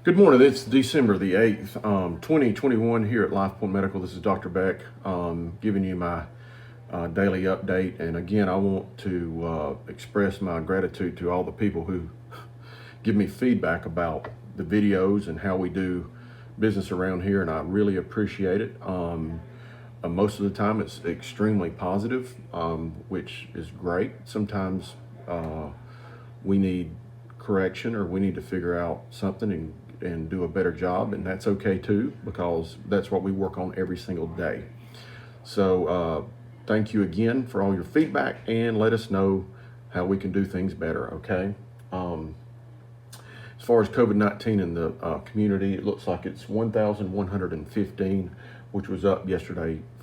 Good morning. It's December the 8th, 2021 here at LifePoint Medical. This is Dr. Beck giving you my daily update. And again, I want to express my gratitude to all the people who give me feedback about the videos and how we do business around here. And I really appreciate it. Most of the time it's extremely positive, which is great. Sometimes we need correction or we need to figure out something and do a better job, and that's okay too, because that's what we work on every single day. So thank you again for all your feedback, and let us know how we can do things better. Okay. As far as COVID-19 in the community, it looks like it's 1,115, which was up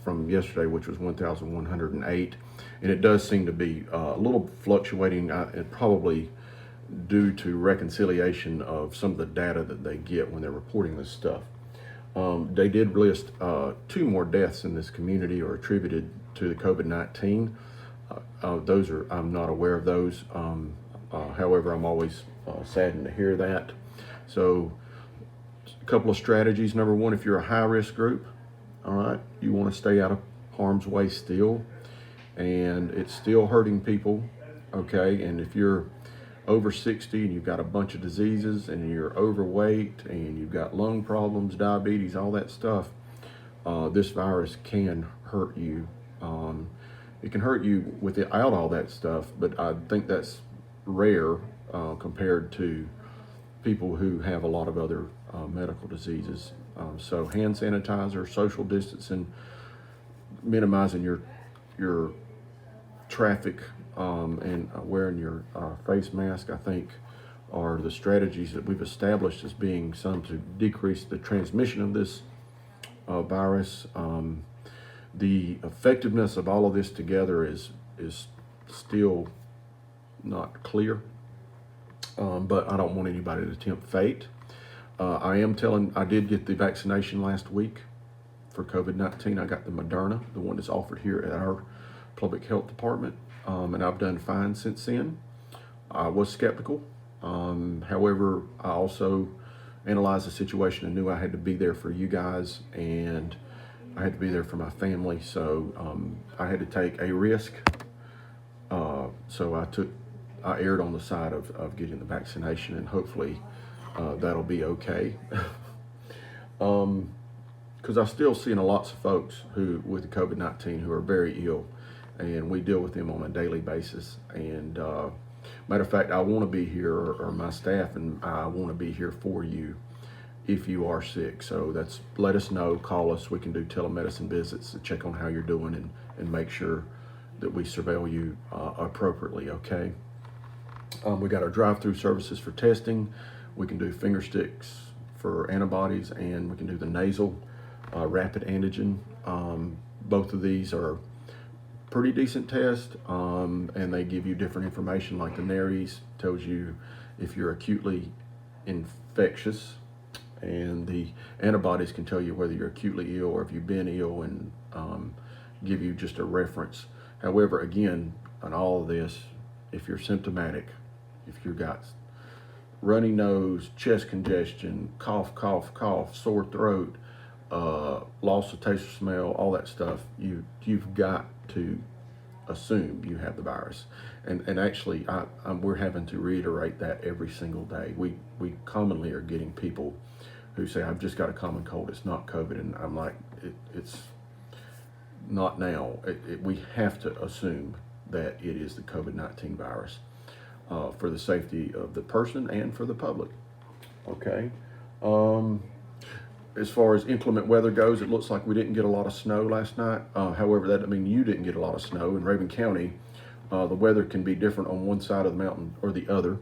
from yesterday, which was 1,108. And it does seem to be a little fluctuating, and probably due to reconciliation of some of the data that they get when they're reporting this stuff. They did list 2 more deaths in this community are attributed to the COVID-19. I'm not aware of those. However, I'm always saddened to hear that. So a couple of strategies. Number one, if you're a high risk group, all right, you want to stay out of harm's way still, and it's still hurting people. Okay. And if you're over 60 and you've got a bunch of diseases and you're overweight and you've got lung problems, diabetes, all that stuff, this virus can hurt you. It can hurt you without all that stuff, but I think that's rare compared to people who have a lot of other medical diseases. So hand sanitizer, social distancing, minimizing your traffic, and wearing your face mask, I think, are the strategies that we've established as being some to decrease the transmission of this virus. The effectiveness of all of this together is still not clear, but I don't want anybody to tempt fate. I did get the vaccination last week for COVID-19. I got the Moderna, the one that's offered here at our public health department, and I've done fine since then. I was skeptical. However, I also analyzed the situation and knew I had to be there for you guys, and I had to be there for my family. So I had to take a risk. So I erred on the side of getting the vaccination, and hopefully that'll be okay. Because I'm still seeing lots of folks who with COVID-19 who are very ill, and we deal with them on a daily basis. And matter of fact, I want to be here, or my staff and I want to be here for you if you are sick. So let us know, call us. We can do telemedicine visits to check on how you're doing and make sure that we surveil you appropriately. Okay. We got our drive-through services for testing. We can do finger sticks for antibodies, and we can do the nasal rapid antigen. Both of these are pretty decent tests, and they give you different information. Like the NARES tells you if you're acutely infectious, and the antibodies can tell you whether you're acutely ill or if you've been ill, and give you just a reference. However, again, on all of this, if you're symptomatic, if you've got runny nose, chest congestion, cough, sore throat, loss of taste or smell, all that stuff, you've got to assume you have the virus. And actually, we're having to reiterate that every single day. We commonly are getting people who say, I've just got a common cold, it's not COVID. And I'm like, it's not now. We have to assume that it is the COVID-19 virus for the safety of the person and for the public. Okay. As far as inclement weather goes, it looks like we didn't get a lot of snow last night. However, that doesn't mean you didn't get a lot of snow. In Raven County, the weather can be different on one side of the mountain or the other.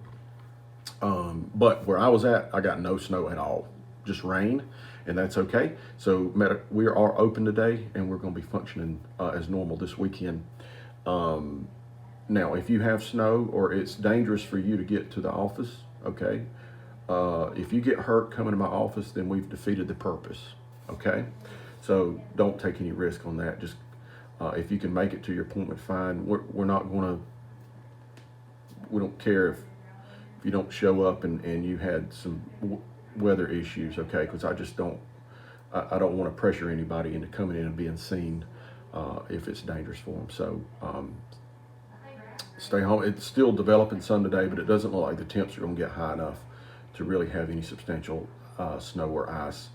But where I was at, I got no snow at all, just rain, and that's okay. So we are open today, and we're going to be functioning as normal this weekend. Now, if you have snow or it's dangerous for you to get to the office, okay, if you get hurt coming to my office, then we've defeated the purpose. Okay, so don't take any risk on that. Just if you can make it to your appointment, fine. We're not going to. We don't care if you don't show up and you had some weather issues, okay? Because I just don't, I don't want to pressure anybody into coming in and being seen if it's dangerous for them. So stay home. It's still developing some today, but it doesn't look like the temps are going to get high enough to really have any substantial snow or ice.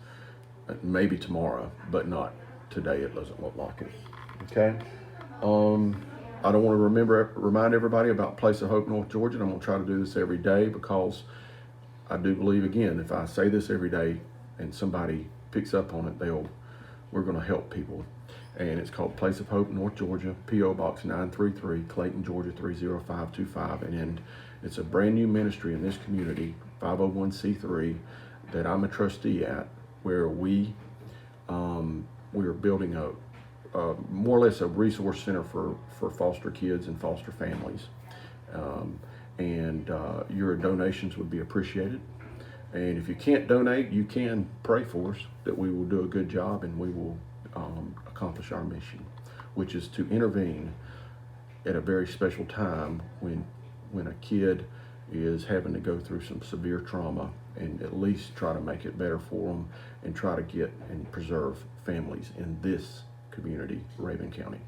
Maybe tomorrow, but not today. It doesn't look like it. Okay. I don't want to remind everybody about Place of Hope, North Georgia. And I'm going to try to do this every day because I do believe, again, if I say this every day and somebody picks up on it, we're going to help people. And it's called Place of Hope, North Georgia, P.O. Box 933, Clayton, Georgia 30525. And it's a brand new ministry in this community, 501c3, that I'm a trustee at, where we are building a more or less a resource center for foster kids and foster families. Your donations would be appreciated. And if you can't donate, you can pray for us that we will do a good job and we will accomplish our mission, which is to intervene at a very special time when a kid is having to go through some severe trauma, and at least try to make it better for them and try to get and preserve families in this community, Raven County.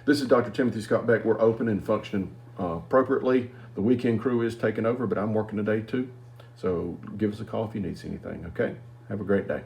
This is Dr. Timothy Scott Beck. We're open and functioning appropriately. The weekend crew is taking over, but I'm working today too. So give us a call if you need anything, okay? Have a great day.